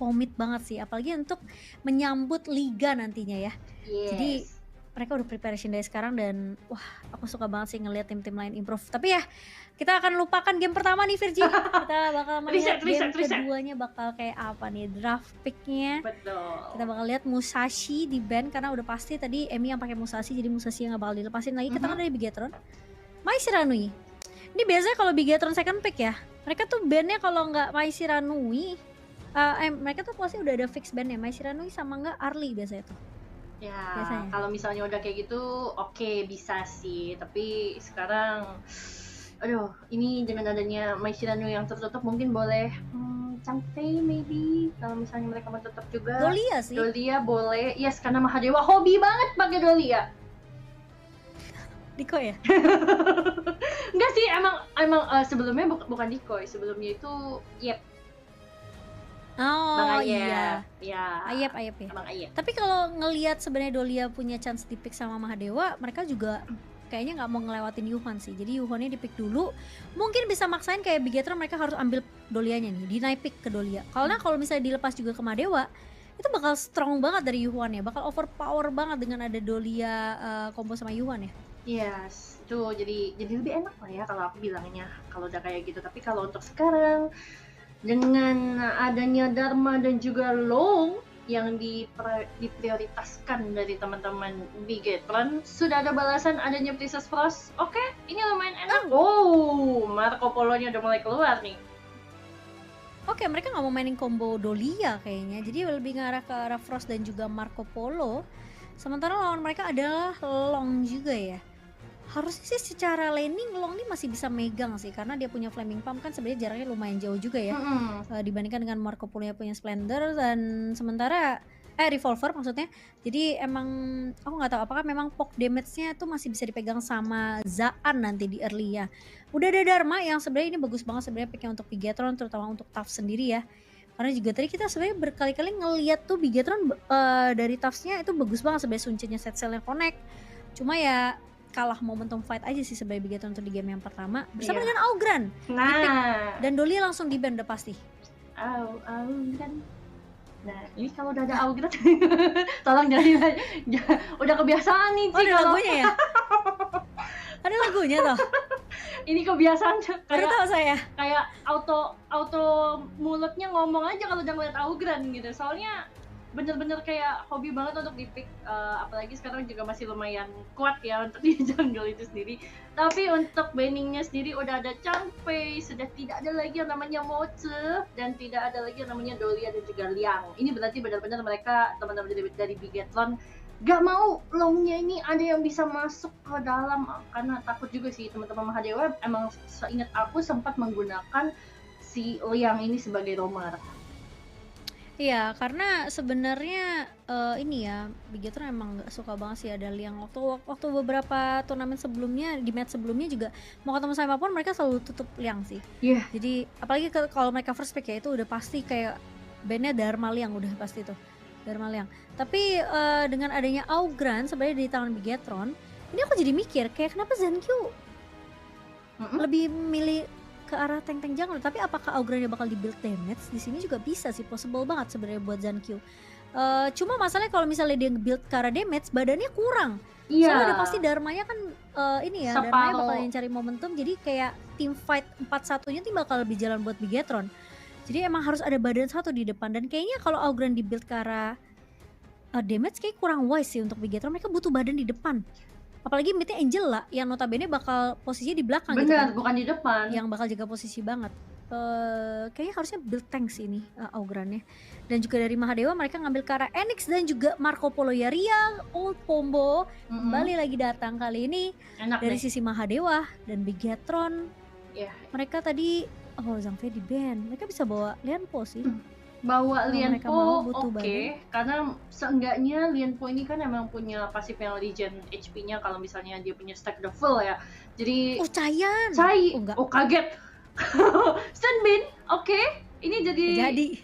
komit banget sih, apalagi untuk menyambut liga nantinya ya. Jadi Yes. mereka udah preparation dari sekarang dan wah aku suka banget sih ngelihat tim-tim lain improve. Tapi ya kita akan lupakan game pertama nih Virgi, kita bakal melihat Riset game riset riset. keduanya bakal kayak apa nih, draft pick-nya. Kita Betul. bakal lihat Musashi di-ban karena udah pasti tadi Emi yang pakai Musashi, jadi Musashi yang nggak bakal dilepasin lagi ke tangan Mhm. dari Bigetron. Mai Shiranui. Ini biasanya kalau Bigetron second pick ya, mereka tuh ban-nya kalau nggak Mai Shiranui, mereka tuh pasti udah ada fix ban-nya, Mai Shiranui sama nggak Arlie biasanya tuh, Ya, biasanya. kalau misalnya udah kayak gitu, oke bisa sih. Tapi sekarang, aduh, ini dengan adanya Mai Shirano yang tertutup mungkin boleh Changfei maybe kalau misalnya mereka mau tetap juga. Dolia sih. Dolia boleh, yes karena Mahadewa hobi banget pakai Dolia. Diko ya? Enggak sih, emang sebelumnya bukan Decoy, sebelumnya itu Yep, Bang Oh Ayep. iya, Ya, Ayep ya. Bang Ayep. Tapi kalau ngelihat sebenarnya Dolia punya chance di-pick sama Mahadewa, mereka juga kayaknya nggak mau ngelewatin Yuhan sih. Jadi Yuhannya di-pick dulu, mungkin bisa maksain kayak Bigetron mereka harus ambil Dolianya nih, di-naik pick ke Dolia. Karena kalau misalnya dilepas juga ke Mahadewa, itu bakal strong banget dari Yuhan ya, bakal overpower banget dengan ada Dolia combo sama Yuhan ya. Yes, itu jadi lebih enak lah ya kalau aku bilangnya kalau udah kayak gitu. Tapi kalau untuk sekarang dengan adanya Dharma dan juga Long yang diprioritaskan dari teman-teman Bigetron, sudah ada balasan adanya Princess Frost. Oke, ini lumayan enak. Oh, Marco Polo-nya udah mulai keluar nih. Oke, mereka nggak mau mainin combo Dolia kayaknya. Jadi lebih ngarah ke arah Frost dan juga Marco Polo. Sementara lawan mereka adalah Long juga ya. Harusnya sih secara laning Long ini masih bisa megang sih karena dia punya Flaming Palm kan sebenarnya jaraknya lumayan jauh juga ya. Dibandingkan dengan Marco Polo yang punya Splendor dan sementara Revolver maksudnya. Jadi emang aku nggak tahu apakah memang poke damage-nya tuh masih bisa dipegang sama Zaan nanti di early ya. Udah ada Dharma yang sebenarnya ini bagus banget sebenarnya picknya untuk Bigetron terutama untuk Taf sendiri ya. Karena juga tadi kita sebenarnya berkali-kali ngeliat tuh Bigetron dari Tafsnya itu bagus banget sebenarnya suncinya set cell-nya connect. Cuma ya kalah momentum fight aja sih sebagai Bigetron untuk di game yang pertama bersama dengan Augran di-pick dan Dolly langsung di-ban udah pasti. Augran. Nah, ini kalau udah ada Augran tolong jangan udah kebiasaan nih Oh, ada lagunya ya? Ada lagunya toh? Ini kebiasaan Baru tahu saya. kayak auto mulutnya ngomong aja kalau udah ngeliat Augran gitu. Soalnya bener-bener kayak hobi banget untuk di-pick, apalagi sekarang juga masih lumayan kuat ya untuk di jungle itu sendiri. Tapi untuk banningnya sendiri udah ada Changfei, sudah tidak ada lagi yang namanya Moche, dan tidak ada lagi yang namanya Dolia dan juga Liang. Ini berarti benar-benar mereka teman-teman dari Bigetron gak mau Longnya ini ada yang bisa masuk ke dalam, karena takut juga sih teman-teman Mahadewa emang seingat aku sempat menggunakan si Liang ini sebagai roamer. Iya, karena sebenarnya ini ya Bigetron emang nggak suka banget sih ada Liang. Waktu beberapa turnamen sebelumnya di match sebelumnya juga mau ketemu siapapun mereka selalu tutup Liang sih. Iya. Jadi apalagi kalau mereka first pick ya itu udah pasti kayak bandnya Dharma Liang udah pasti tuh Dharma Liang. Tapi dengan adanya Augran sebenarnya di tangan Bigetron, ini aku jadi mikir kayak kenapa Zankyu lebih milih ke arah tank-tank jungle, tapi apakah Augran bakal di-build damage? Di sini juga bisa sih, possible banget sebenarnya buat Zankyu. Cuma masalahnya kalau misalnya dia nge-build ke arah damage, badannya kurang. Iya. Soalnya udah pasti Dharmanya kan ini ya, Separuh. Dharmanya bakal yang cari momentum, jadi kayak team fight 4-1-nya tuh bakal lebih jalan buat Bigetron. Jadi emang harus ada badan satu di depan, dan kayaknya kalau Augran di-build ke arah damage kayak kurang wise sih untuk Bigetron, mereka butuh badan di depan. Apalagi midnya Angela yang notabene bakal posisinya di belakang gitu Bener, kan. bukan di depan. Yang bakal jaga posisi banget. Kayaknya harusnya build tank sih ini Augrannya. Dan juga dari Mahadewa mereka ngambil ke arah Enix dan juga Marco Polo ya, Ria old combo kembali lagi datang kali ini. Enak dari deh. sisi Mahadewa dan Bigetron. Yeah. Mereka tadi Zhang Fei di ban. Mereka bisa bawa Lianpo sih. Bawa Lianpo oke, karena seenggaknya Lianpo ini kan emang punya pasif yang regen HP-nya kalau misalnya dia punya stack the full ya. Jadi Chayan. Kaget. Sunbin, oke. Ini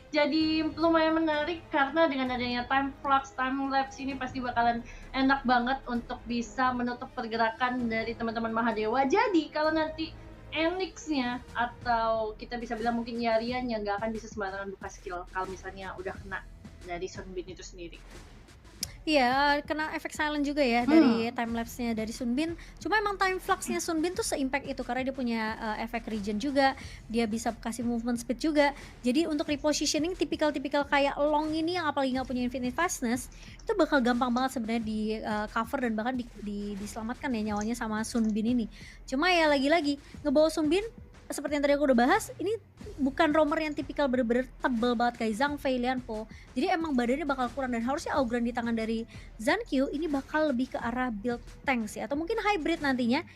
jadi lumayan menarik karena dengan adanya time flux, time lapse ini pasti bakalan enak banget untuk bisa menutup pergerakan dari teman-teman Mahadewa. Jadi kalau nanti Enix-nya atau kita bisa bilang mungkin Yarian yang nggak akan bisa sembarangan buka skill kalau misalnya udah kena dari Sunbin itu sendiri. Iya, kena efek silent juga ya dari time lapse-nya dari Sunbin. Cuma emang time flux-nya Sunbin tuh se-impact itu karena dia punya efek regen juga, dia bisa kasih movement speed juga. Jadi untuk repositioning tipikal-tipikal kayak Long ini yang apalagi nggak punya infinite fastness, itu bakal gampang banget sebenarnya di cover dan bahkan diselamatkan ya nyawanya sama Sunbin ini. Cuma ya lagi-lagi ngebawa Sunbin seperti yang tadi aku udah bahas, ini bukan roamer yang tipikal bener-bener tebel banget kayak Zhang Fei, Lian Po. Jadi emang badannya bakal kurang dan harusnya Augran di tangan dari Zankyu ini bakal lebih ke arah build tank sih atau mungkin hybrid nantinya.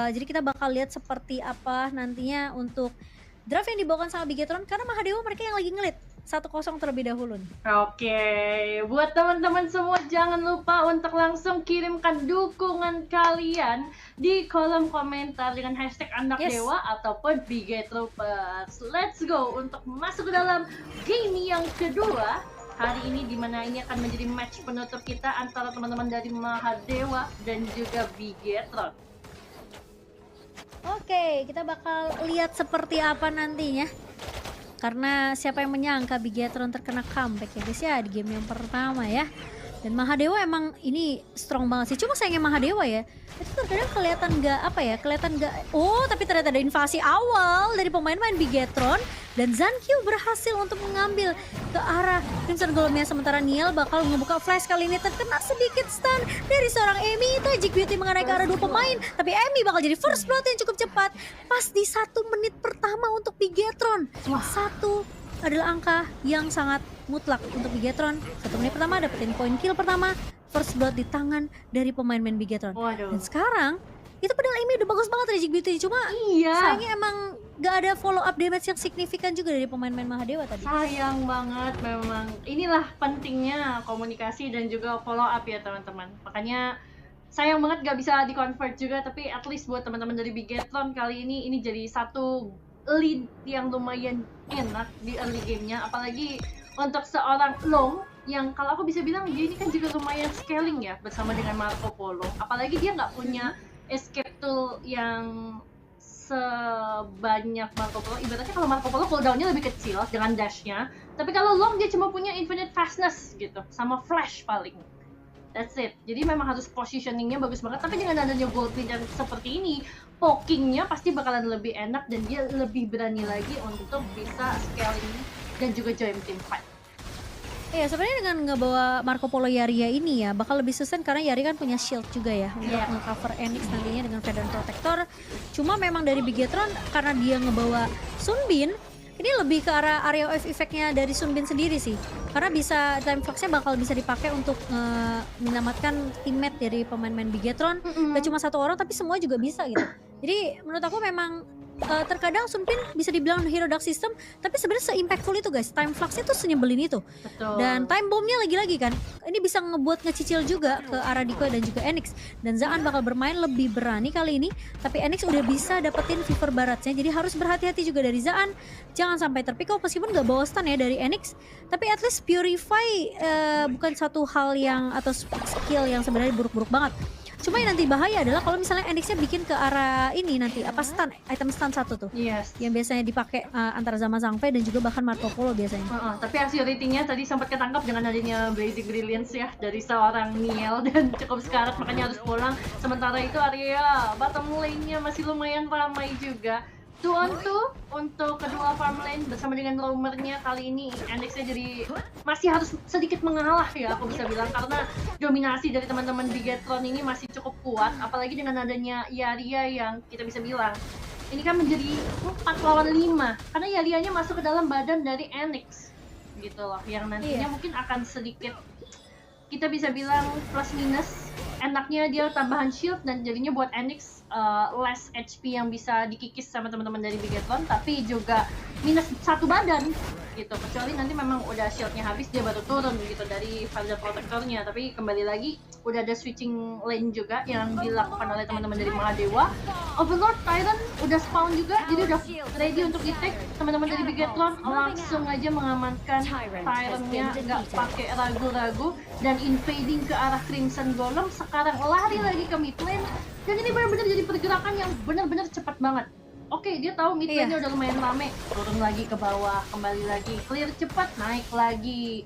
Jadi kita bakal lihat seperti apa nantinya untuk draft yang dibawakan sama Bigetron karena Mahadewa mereka yang lagi ngelit 1-0 terlebih dahulu nih. Oke, buat teman-teman semua jangan lupa untuk langsung kirimkan dukungan kalian di kolom komentar dengan hashtag anak dewa ataupun Bigetroopers. Let's go untuk masuk ke dalam game yang kedua hari ini, dimana ini akan menjadi match penutup kita antara teman-teman dari Mahadewa dan juga Bigetron. Oke, kita bakal lihat seperti apa nantinya. Karena siapa yang menyangka Bigetron terkena comeback ya guys ya di game yang pertama ya. Dan Mahadewa emang ini strong banget sih. Cuma sayangnya Mahadewa ya, itu terkadang kelihatan nggak apa ya, kelihatan nggak. Oh, tapi ternyata ada invasi awal dari pemain-pemain Bigetron dan Zankyu berhasil untuk mengambil ke arah Crimson Golemnya, sementara Niel bakal ngebuka flash kali ini terkena sedikit stun dari seorang Amy. Magic Beauty mengenai ke arah dua pemain, tapi Amy bakal jadi first blood yang cukup cepat pas di 1 menit pertama untuk Bigetron. Satu adalah angka yang sangat mutlak untuk Bigetron. 1 menit pertama dapetin poin kill pertama, first blood di tangan dari pemain-pemain Bigetron. Dan sekarang itu padahal Amy udah bagus banget Magic Beauty, cuma sayangnya emang gak ada follow up damage yang signifikan juga dari pemain-pemain Mahadewa tadi. Sayang banget memang. Inilah pentingnya komunikasi dan juga follow up ya teman-teman. Makanya sayang banget gak bisa di convert juga, tapi at least buat teman-teman dari Bigetron kali ini jadi satu lead yang lumayan enak di early gamenya, apalagi untuk seorang Long yang kalau aku bisa bilang dia ini kan juga lumayan scaling ya bersama dengan Marco Polo, apalagi dia nggak punya escape tool yang sebanyak Marco Polo. Ibaratnya kalau Marco Polo cooldownnya lebih kecil dengan dashnya, tapi kalau Long dia cuma punya infinite fastness gitu sama flash paling. That's it. Jadi memang harus positioningnya bagus banget, tapi dengan adanya gold lead yang seperti ini, pokingnya pasti bakalan lebih enak dan dia lebih berani lagi untuk bisa scaling dan juga join team fight. Iya, sebenarnya dengan ngebawa Marco Polo Yaria ini ya bakal lebih sustain karena Yari kan punya shield juga ya untuk nge-cover Enix nantinya dengan Feather Protector. Cuma memang dari Bigetron karena dia ngebawa Sunbin, ini lebih ke arah area of effect-nya dari Sunbin sendiri sih. Karena bisa time flux-nya bakal bisa dipakai untuk menyelamatkan teammate dari pemain-pemain Bigetron. Gak cuma satu orang tapi semua juga bisa gitu. Jadi menurut aku memang terkadang Sunbin bisa dibilang hero dark system, tapi sebenarnya se-impactful itu guys. Time flux-nya tuh senyebelin itu. Betul. Dan time bomb-nya lagi-lagi kan, ini bisa ngebuat ngecicil juga ke arah Diko dan juga Enix. Dan Zaan bakal bermain lebih berani kali ini, tapi Enix udah bisa dapetin Fever Baratnya, jadi harus berhati-hati juga dari Zaan. Jangan sampai terpick off meskipun gak bawa stun ya dari Enix, tapi at least Purify bukan satu hal yang atau skill yang sebenarnya buruk-buruk banget. Cuma yang nanti bahaya adalah kalau misalnya Enix-nya bikin ke arah ini nanti apa stun, item stun satu tuh. Yang biasanya dipakai antara sama Zhang Fei dan juga bahkan Marco Polo biasanya. Tapi hasil ratingnya tadi sempat ketangkap dengan adanya Blazing Brilliance ya dari seorang Niel dan cukup sekarat makanya harus pulang. Sementara itu area bottom lane-nya masih lumayan ramai juga. 2-on-2 untuk kedua farm lane bersama dengan roamernya kali ini. Enix-nya jadi masih harus sedikit mengalah ya aku bisa bilang, karena dominasi dari teman-teman Bigetron ini masih cukup kuat, apalagi dengan adanya Yaria yang kita bisa bilang ini kan menjadi 4 lawan 5 karena Yarianya masuk ke dalam badan dari Enix gitu loh, yang nantinya mungkin akan sedikit kita bisa bilang plus minus. Enaknya dia tambahan shield dan jadinya buat Enix less HP yang bisa dikikis sama teman-teman dari Bigetron, tapi juga minus 1 badan gitu, kecuali nanti memang udah shieldnya habis dia baru turun gitu dari Feather Protectornya. Tapi kembali lagi udah ada switching lane juga yang dilakukan oleh teman-teman dari Mahadewa. Overlord Tyrant udah spawn juga, jadi udah ready untuk di-take. Teman-teman dari Bigetron langsung aja mengamankan Tyrant-nya, nggak pakai ragu-ragu, dan invading ke arah Crimson Golem. Sekarang lari lagi ke mid lane, dan ini benar-benar jadi pergerakan yang benar-benar cepat banget. Oke, dia tahu mid Iya, lane-nya udah lumayan rame, turun lagi ke bawah, kembali lagi, clear cepat, naik lagi.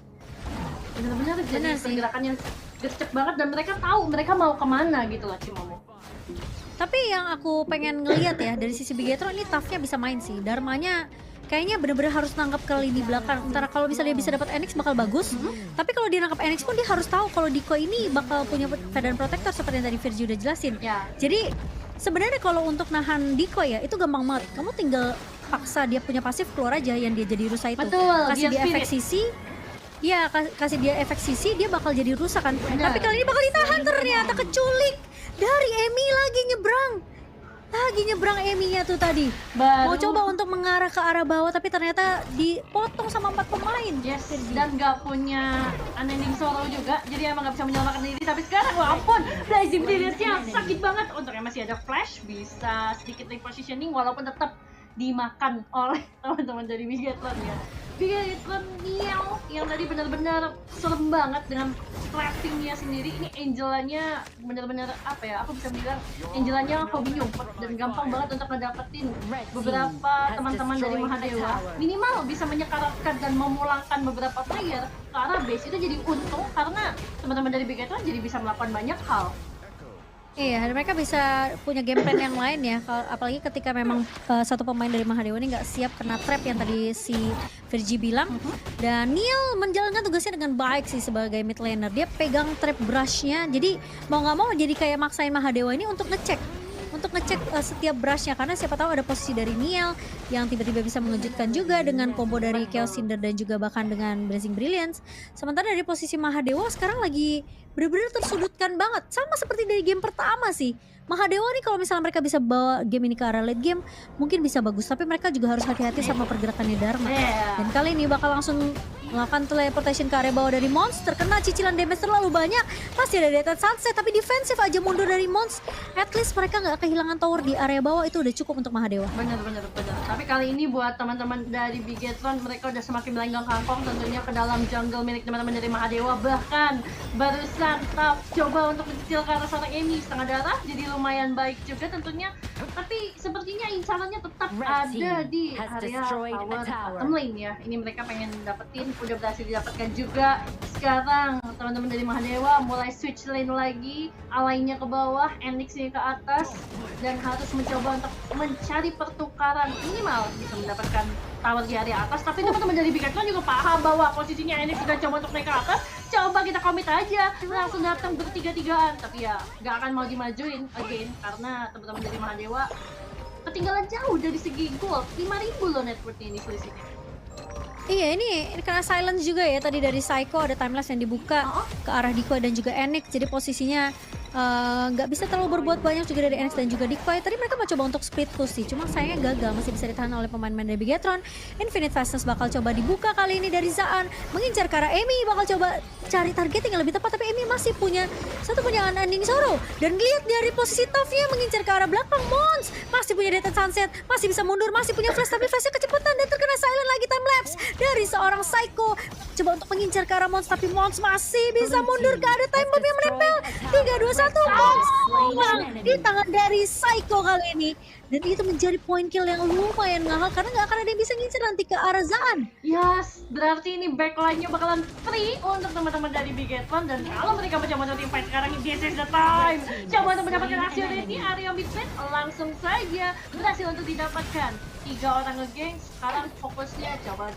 Bener-bener jadi benar sih. pergerakan yang gercep banget dan mereka tahu mereka mau kemana gitu loh Cimomo. Tapi yang aku pengen ngeliat ya dari sisi Bigetron ini Tough-nya bisa main sih. Dharmanya kayaknya bener-bener harus nangkap ke lini belakang. Antara kalau misalnya dia bisa dapat Enix bakal bagus. Tapi kalau dia nangkap Enix pun dia harus tahu kalau Diko ini bakal punya Vedan Protector seperti yang tadi Virgi udah jelasin. Ya, Jadi sebenarnya kalau untuk nahan Diko ya itu gampang banget. Kamu tinggal paksa dia punya pasif keluar aja yang dia jadi rusa itu. betul, Kasih dia dia efek spirit. sisi. Ya, kasih dia efek sisi, dia bakal jadi rusak kan. Benar. Tapi kali ini bakal ditahan ternyata keculik dari Emi lagi nyebrang. Lagi nyebrang Eminya tuh tadi. Mau Baru coba untuk mengarah ke arah bawah tapi ternyata dipotong sama 4 pemain. yes, dan nggak punya unending sorrow juga, jadi emang nggak bisa menyelamatkan diri. Tapi sekarang, wah ampun, Blazing Brilliance-nya sakit banget. Untungnya masih ada flash, bisa sedikit repositioning walaupun tetap dimakan oleh teman-teman dari Bigetron ya. Bigetron Niel yang tadi benar-benar serem banget dengan craftingnya sendiri. Ini Angelanya benar-benar apa ya, aku bisa bilang Angelanya hobi nyumpet dan gampang banget untuk ngedapetin beberapa teman-teman dari Mahadewa. Minimal bisa menyekaratkan dan memulangkan beberapa player ke arah base. Itu jadi untung karena teman-teman dari Bigetron jadi bisa melakukan banyak hal. Iya, dan mereka bisa punya game plan yang lain ya. Apalagi ketika memang satu pemain dari Mahadewa ini nggak siap kena trap yang tadi si Virgi bilang. Dan Neil menjalankan tugasnya dengan baik sih sebagai mid laner. Dia pegang trap brushnya, jadi mau nggak mau jadi kayak maksain Mahadewa ini untuk ngecek. Setiap brushnya karena siapa tahu ada posisi dari Niel yang tiba-tiba bisa mengejutkan juga dengan combo dari Chaos Cinder dan juga bahkan dengan Blazing Brilliance. Sementara dari posisi Mahadewa sekarang lagi benar-benar tersudutkan banget, sama seperti dari game pertama sih. Mahadewa nih kalau misalnya mereka bisa bawa game ini ke arah late game mungkin bisa bagus, tapi mereka juga harus hati-hati sama pergerakannya Dharma. Dan kali ini bakal langsung melakukan teleportation ke area bawah dari Mons, terkena cicilan damage terlalu banyak. Pasti ada Death Sunset tapi defensif aja mundur dari Mons. At least mereka nggak kehilangan tower di area bawah, itu udah cukup untuk Mahadewa. Bener. Tapi kali ini buat teman-teman dari Bigetron, mereka udah semakin melenggang kangkong tentunya ke dalam jungle milik teman-teman dari Mahadewa. Bahkan barusan Tough coba untuk mencicil ke arah seorang Emi setengah darah, jadi lumayan baik juga tentunya. Tapi sepertinya incarannya tetap ada di area tower bottom lane ya. Ini mereka pengen dapetin, udah berhasil didapatkan juga. Sekarang teman-teman dari Mahadewa mulai switch lane lagi, alainya ke bawah, Enix-nya ke atas, dan harus mencoba untuk mencari pertukaran minimal bisa mendapatkan tower di area atas. Tapi teman-teman dari Bigetron juga paham bahwa posisinya Enix sudah coba untuk naik ke atas. Coba kita komit aja, langsung datang bertiga-tigaan. Tapi ya nggak akan mau dimajuin again karena teman-teman dari Mahadewa ketinggalan jauh dari segi gold. 5.000 loh net worth-nya ini selisihnya. Iya, ini karena silence juga ya tadi dari Psycho, ada timelapse yang dibuka ke arah Diko dan juga Enix, jadi posisinya nggak bisa terlalu berbuat banyak juga dari Enix dan juga Diko. Tadi mereka mau coba untuk split push sih, cuma sayangnya gagal, masih bisa ditahan oleh pemain-pemain dari Bigetron. Infinite Fastness bakal coba dibuka kali ini dari Zaan, mengincar ke arah Emi, bakal coba cari targeting yang lebih tepat, tapi Emi masih punya unending sorrow. Dan lihat dari posisi Tough-nya mengincar ke arah belakang, Mons masih punya Death Sunset, masih bisa mundur, masih punya flash, tapi flashnya kecepatan dan terkena silent lagi timelapse dari seorang Psycho. Coba untuk mengincar ke arah Mons, tapi Mons masih bisa mundur ke arah time bomb yang menempel. 3, 2, 1, Mons tumbang di tangan dari Psycho kali ini. Dan itu menjadi point kill yang lumayan ngahal karena nggak akan ada yang bisa ngincar nanti ke arah Zaan. Yes, berarti ini backline-nya bakalan free untuk teman-teman dari Bigetron. Dan kalau mereka mencoba untuk fight sekarang, this is the time. Coba untuk mendapatkan hasil di area mid lane, langsung saja berhasil untuk didapatkan. 3 orang ngegeng, sekarang fokusnya coba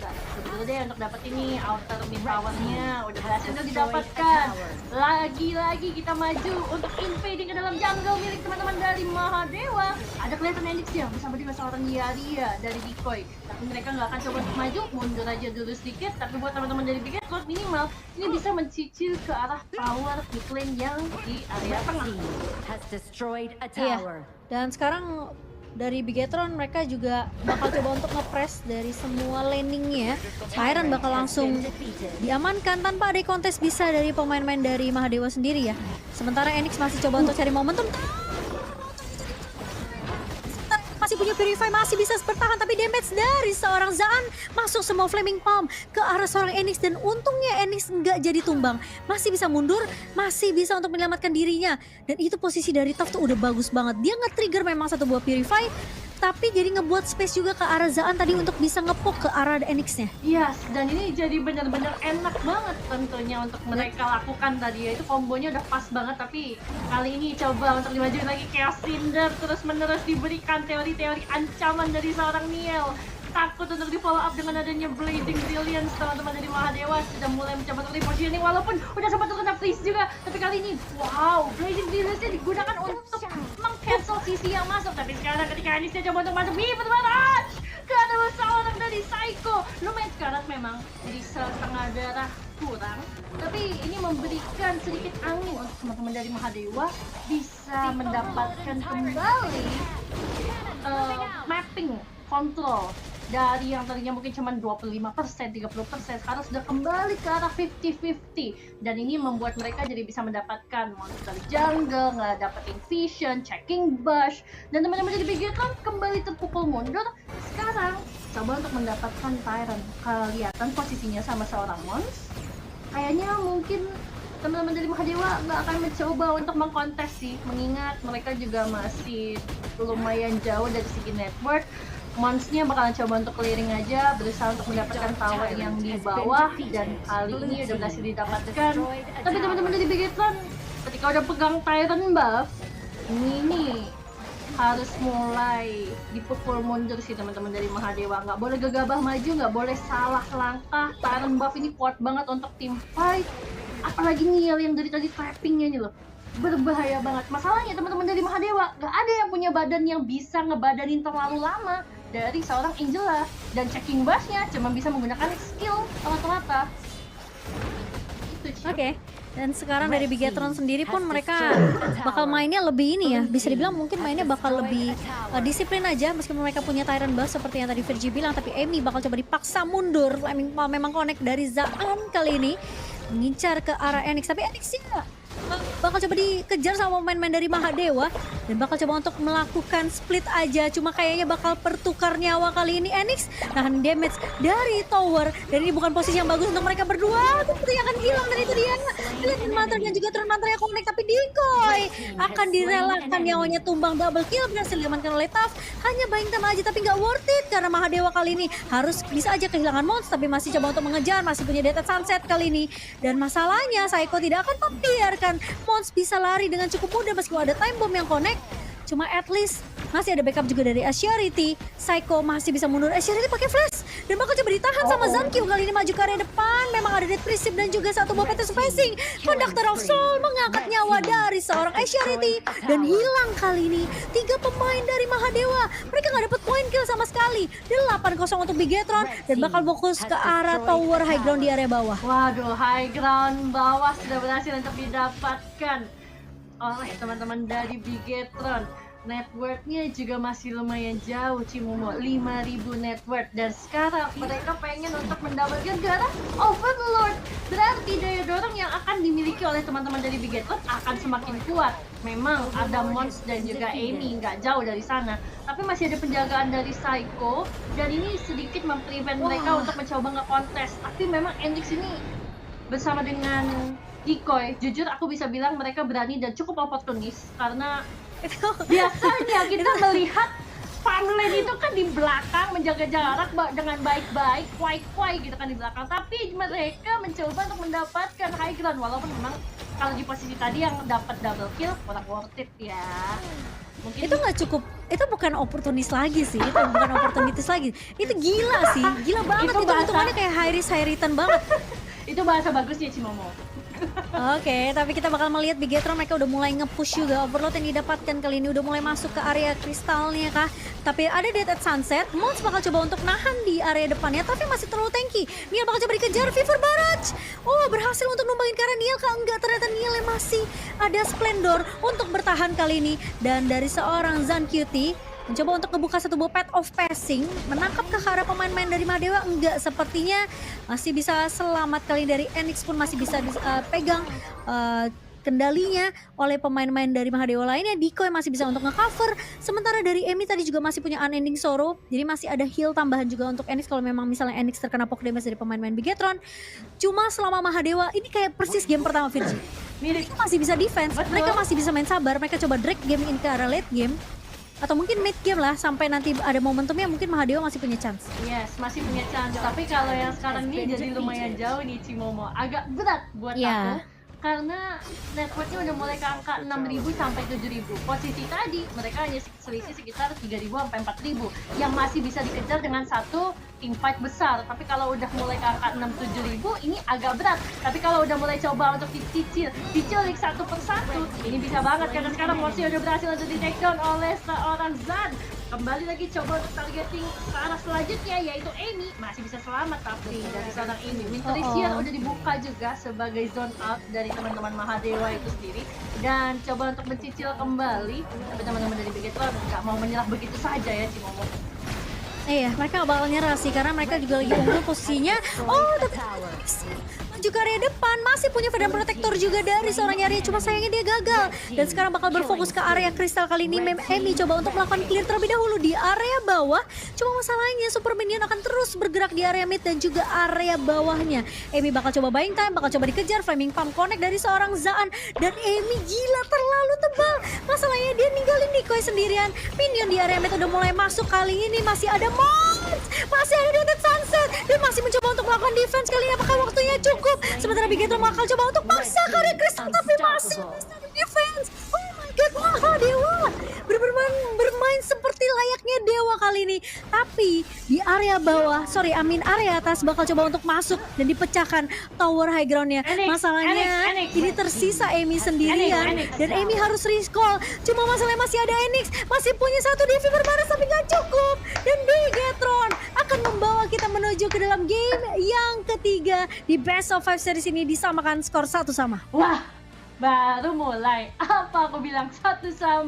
dulu deh untuk dapat ini outer mid tower-nya. Udah berhasil untuk didapatkan. Lagi-lagi kita maju untuk invading ke dalam jungle milik teman-teman dari Mahadewa. Ada kelihatan Enix ya bersama dengan seorang Yaria dari Decoy. Tapi mereka nggak akan coba untuk maju, mundur aja dulu sedikit. Tapi buat teman-teman dari Bigetron minimal ini bisa mencicil ke arah tower mid lane yang di area tengah. Iya. Dan sekarang dari Bigetron mereka juga bakal coba untuk nge-press dari semua landingnya. Siren bakal langsung diamankan tanpa ada kontes bisa dari pemain-pemain dari Mahadewa sendiri ya. Sementara Enix masih coba untuk cari momentum. Masih punya Purify, masih bisa bertahan, tapi damage dari seorang Zaan masuk semua Flaming Palm ke arah seorang Enix, dan untungnya Enix nggak jadi tumbang, masih bisa mundur, masih bisa untuk menyelamatkan dirinya. Dan itu posisi dari Tough tuh udah bagus banget, dia nge-trigger memang satu buah Purify, tapi jadi ngebuat space juga ke arah Zaan tadi untuk bisa ngepok ke arah Enix-nya. Yes, dan ini jadi benar-benar enak banget tentunya untuk mereka lakukan tadi ya. Itu kombonya udah pas banget, tapi kali ini coba untuk dimajuin lagi Chaos Cinder terus-menerus diberikan teori-teori ancaman dari seorang Niel. Takut untuk di follow up dengan adanya Blazing Brilliance. Teman-teman dari Mahadewa sudah mulai mencoba untuk repositioning walaupun udah sempat terkena freeze juga, tapi kali ini wow, Blazing Brilliance-nya digunakan untuk meng-cancel sisi yang masuk. Tapi sekarang ketika Anisnya coba untuk masuk Vivid Barrage ke ada seorang dari Psycho, lumayan sekarat memang, jadi setengah darah kurang, tapi ini memberikan sedikit angin untuk teman-teman dari Mahadewa bisa mendapatkan kembali mapping kontrol dari yang tadinya mungkin cuma 25%, 30%, sekarang sudah kembali ke arah 50-50. Dan ini membuat mereka jadi bisa mendapatkan monster jungle, nggak dapetin vision, checking bush, dan teman-teman dari Bigetron kembali terpukul mundur. Sekarang coba untuk mendapatkan Tyrant, kelihatan posisinya sama seorang Mons. Kayaknya mungkin teman-teman dari Mahadewa nggak akan mencoba untuk mengkontes sih, mengingat mereka juga masih lumayan jauh dari segi network. Monsnya bakalan coba untuk clearing aja, berusaha untuk mendapatkan tower yang di bawah, dan kali ini udah berhasil didapatkan. Tapi teman-teman dari Bigetron, ketika udah pegang Tyrant buff, ini harus mulai dipukul mundur sih teman-teman dari Mahadewa. Nggak boleh gegabah maju, nggak boleh salah langkah. Tyrant buff ini kuat banget untuk team fight. Apalagi Niel yang dari tadi trappingnya ini loh, berbahaya banget. Masalahnya teman-teman dari Mahadewa nggak ada yang punya badan yang bisa ngebadanin terlalu lama dari seorang Angela, dan checking bush-nya cuma bisa menggunakan skill rata-rata. Oke. Dan sekarang dari Bigetron sendiri pun mereka bakal mainnya lebih ini ya, bisa dibilang mungkin mainnya bakal lebih disiplin aja, meskipun mereka punya Tyrant buff seperti yang tadi Virgie bilang, tapi Amy bakal coba dipaksa mundur. Memang connect dari Zaan kali ini mengincar ke arah Enix, tapi Enix-nya bakal coba dikejar sama pemain-pemain dari Mahadewa dan bakal coba untuk melakukan split aja, cuma kayaknya bakal pertukar nyawa kali ini Enix. Nahan damage dari tower, dan ini bukan posisi yang bagus untuk mereka berdua. Sepertinya akan hilang, dan itu dia lihat Mantra dan juga turun Mantra yang connect, tapi Decoy akan direlakan nyawanya tumbang. Double kill berhasil diamankan oleh Taf, hanya buying time aja tapi nggak worth it karena Mahadewa kali ini harus bisa aja kehilangan Mons, tapi masih coba untuk mengejar, masih punya Death Sunset kali ini. Dan masalahnya Psycho tidak akan membiarkan Mons bisa lari dengan cukup mudah meskipun ada time bomb yang connect. Cuma at least masih ada backup juga dari Assurity. Psycho masih bisa mundur. Assurity pakai flash dan bakal coba ditahan sama Zankyu. Kali ini maju ke area depan. Memang ada Dead Priest dan juga satu buah PT Spacing. Conductor of Soul mengangkat nyawa dari seorang Assurity dan hilang kali ini. 3 pemain dari Mahadewa. Mereka nggak dapat point kill sama sekali. 8-0 untuk Bigetron dan bakal fokus ke arah tower high ground di area bawah. Waduh, high ground bawah sudah berhasil untuk didapatkan oleh teman-teman dari Bigetron. Networknya juga masih lumayan jauh, Cimumo, 5.000 network, dan sekarang mereka pengen untuk mendapatkan darah Overlord. Berarti daya dorong yang akan dimiliki oleh teman-teman dari Bigetron akan semakin kuat. Memang ada Mons dan juga Amy nggak jauh dari sana, tapi masih ada penjagaan dari Psycho, dan ini sedikit memprevent mereka untuk mencoba nge-kontes. Tapi memang Enix ini bersama dengan Decoy, jujur aku bisa bilang mereka berani dan cukup oportunis, karena biasanya kita melihat farmlane itu kan di belakang menjaga jarak dengan baik-baik, kuai-kuai gitu kan di belakang, tapi mereka mencoba untuk mendapatkan high ground, walaupun memang kalau di posisi tadi yang dapat double kill kurang worth it ya. Mungkin itu nggak cukup, itu bukan oportunis lagi sih, itu bukan oportunitis lagi, itu gila sih, gila banget, itu hitungannya kayak high risk high return banget. Itu bahasa bagusnya Cimomo. Oke, tapi kita bakal melihat Bigetron mereka udah mulai nge-push juga. Overload yang didapatkan kali ini udah mulai masuk ke area kristalnya kah. Tapi ada Death at Sunset, Mons bakal coba untuk nahan di area depannya, tapi masih terlalu tanky. Niel bakal coba dikejar, Fever Barrage. Oh, berhasil untuk numbangin karena Niel kah? Enggak, ternyata Niel yang masih ada Splendor untuk bertahan kali ini. Dan dari seorang Zancuti mencoba untuk ngebuka satu buah Path of Passing, menangkap ke arah pemain-pemain dari Mahadewa. Enggak, sepertinya masih bisa selamat kali dari Enix pun masih bisa pegang kendalinya oleh pemain-pemain dari Mahadewa lainnya. Decoy masih bisa untuk ngecover, sementara dari Amy tadi juga masih punya Unending Sorrow, jadi masih ada heal tambahan juga untuk Enix kalau memang misalnya Enix terkena poke damage dari pemain-pemain Bigetron. Cuma selama Mahadewa ini kayak persis game pertama Virgie, mereka masih bisa defense, mereka masih bisa main sabar, mereka coba drag game in ke arah late game. Atau mungkin mid game lah sampai nanti ada momentumnya mungkin Mahadewa masih punya chance. Yes, masih punya chance. Tapi kalau yang sekarang ini jadi lumayan jauh nih Cimomo. Agak berat buat Iya. aku. Karena networknya udah mulai ke angka 6.000 sampai 7.000. Posisi tadi mereka hanya selisih sekitar 3.000 sampai 4.000 yang masih bisa dikejar dengan satu teamfight besar. Tapi kalau udah mulai ke angka 6-7.000 ini agak berat. Tapi kalau udah mulai coba untuk diculik satu persatu, ini bisa banget karena sekarang Morsi udah berhasil untuk di take down oleh seorang Zan. Kembali lagi coba untuk targeting ke arah selanjutnya yaitu Amy, masih bisa selamat tapi dari seorang Amy. Wintry Seer udah dibuka juga sebagai zone out dari teman-teman Mahadewa itu sendiri dan coba untuk mencicil kembali, tapi teman-teman dari Bigetron nggak mau menyerah begitu saja ya Cimomo. Iya, mereka gak bakal nyerah sih karena mereka juga lagi unggul posisinya. Oh, tapi juga area depan masih punya Vedan Protector juga dari seorang Yaria, cuma sayangnya dia gagal dan sekarang bakal berfokus ke area kristal. Kali ini Emi coba untuk melakukan clear terlebih dahulu di area bawah, cuma masalahnya super minion akan terus bergerak di area mid dan juga area bawahnya. Emi bakal coba buying time, bakal coba dikejar flaming pump connect dari seorang Zaan dan Emi gila terlalu tebal. Masalahnya dia ninggalin Nikoi sendirian. Minion di area mid udah mulai masuk, kali ini masih ada Mons, masih ada Dated Sunset dan masih mencoba untuk melakukan defense. Kali ini apakah waktunya cukup? Sementara Bigetron bakal coba untuk paksa ke area kristal tapi masih bisa di defense. Oh my god, Mahadewa bermain seperti layaknya dewa kali ini. Tapi di area bawah, area atas bakal coba untuk masuk dan dipecahkan tower high groundnya. Masalahnya ini tersisa Amy sendirian dan Amy harus recall. Cuma masalahnya masih ada Enix, masih punya satu DV berbaris tapi gak cukup. Dan Bigetron akan membawa kita menuju ke dalam game yang ketiga di Best of 5 series ini, disamakan skor 1-1. Wah, baru mulai. Apa aku bilang 1-1.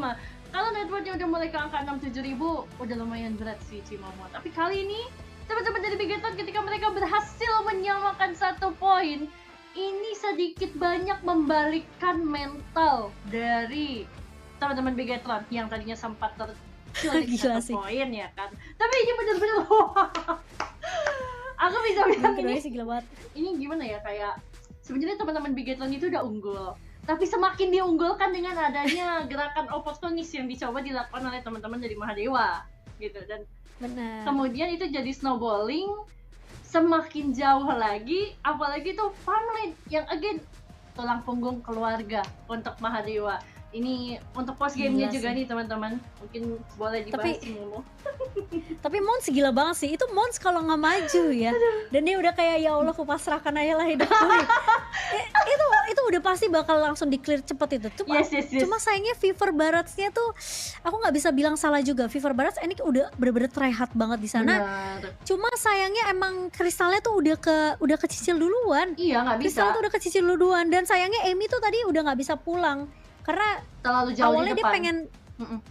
Kalau networknya udah mulai ke angka 6-7 ribu, udah lumayan berat sih Cimomo. Tapi kali ini, teman-teman dari Bigetron ketika mereka berhasil menyamakan 1 poin, ini sedikit banyak membalikkan mental dari teman-teman Bigetron yang tadinya sempat terculik 1 poin ya kan. Tapi ini benar-benar aku bisa bilang ini gimana ya, kayak sebenarnya teman-teman Bigetron itu udah unggul. Tapi semakin diunggulkan dengan adanya gerakan oportunis yang dicoba dilakukan oleh teman-teman dari Mahadewa gitu, dan kemudian itu jadi snowballing semakin jauh lagi, apalagi tuh farmland yang again tulang punggung keluarga untuk Mahadewa. Ini untuk post game-nya juga nih teman-teman, mungkin boleh dibahas Cimomo. Tapi Mons gila banget sih, itu Mons kalau nggak maju ya, dan dia udah kayak ya Allah, aku pasrahkan aja lah hidup gue. itu udah pasti bakal langsung di clear cepet itu. Cuma sayangnya Fever Barrage-nya tuh aku nggak bisa bilang salah juga. Fever Barrage ini udah bener-bener try hard banget di sana. Cuma sayangnya emang kristalnya tuh udah kecicil duluan. Iya, nggak bisa. Kristal tuh udah kecicil duluan dan sayangnya Amy tuh tadi udah nggak bisa pulang karena terlalu jauh awalnya di depan.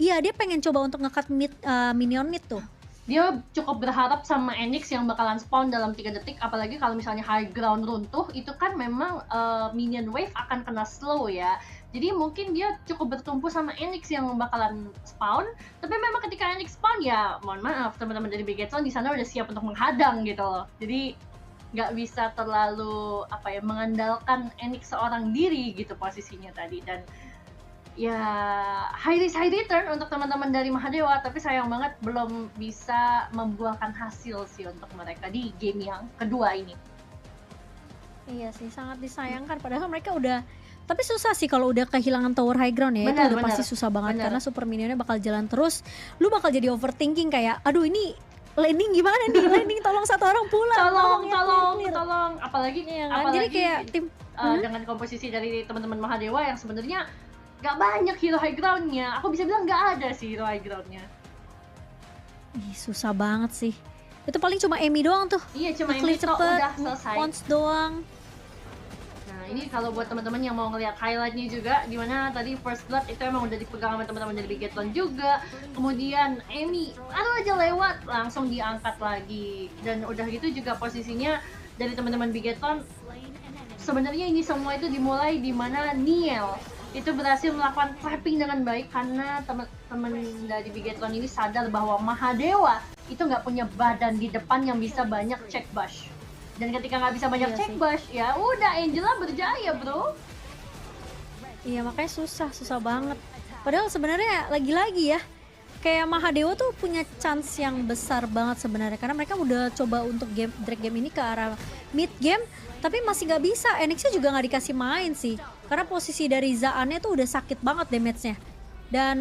Dia pengen coba untuk nge-cut minion mid tuh. Dia cukup berharap sama Enix yang bakalan spawn dalam 3 detik, apalagi kalau misalnya high ground runtuh, itu kan memang minion wave akan kena slow ya. Jadi mungkin dia cukup bertumpu sama Enix yang bakalan spawn, tapi memang ketika Enix spawn ya mohon maaf teman-teman dari Bigetron di sana udah siap untuk menghadang gitu loh. Jadi nggak bisa terlalu mengandalkan Enix seorang diri gitu posisinya tadi, dan ya high risk high return untuk teman-teman dari Mahadewa, tapi sayang banget belum bisa membuahkan hasil sih untuk mereka di game yang kedua ini. Iya sih, sangat disayangkan padahal mereka udah, tapi susah sih kalau udah kehilangan tower high ground ya. Itu udah pasti susah banget karena super minionnya bakal jalan terus, lu bakal jadi overthinking kayak aduh ini landing gimana nih, landing tolong satu orang pulang, tolong apalagi jadi kayak tim dengan komposisi dari teman-teman Mahadewa yang sebenarnya gak banyak hero high ground-nya. Aku bisa bilang gak ada sih hero high ground-nya. Susah banget sih. Itu paling cuma Amy doang tuh. Iya, cuma Amy cepet, udah selesai. Mons doang. Nah, ini kalau buat teman-teman yang mau ngeliat highlight-nya juga, dimana tadi First Blood itu emang udah dipegang sama teman-teman dari Bigetron juga. Kemudian Amy baru aja lewat, langsung diangkat lagi. Dan udah gitu juga posisinya dari teman-teman Bigetron. Sebenarnya ini semua itu dimulai di mana Niel itu berhasil melakukan trapping dengan baik karena teman-teman dari Bigetron ini sadar bahwa Mahadewa itu nggak punya badan di depan yang bisa banyak check bash. Dan ketika nggak bisa banyak check bash, ya udah Angela berjaya bro. Iya makanya susah banget. Padahal sebenarnya lagi-lagi ya kayak Mahadewa tuh punya chance yang besar banget sebenarnya karena mereka udah coba untuk drag game ini ke arah mid game tapi masih nggak bisa. NX-nya juga nggak dikasih main sih karena posisi dari Zaannya tuh udah sakit banget damage-nya dan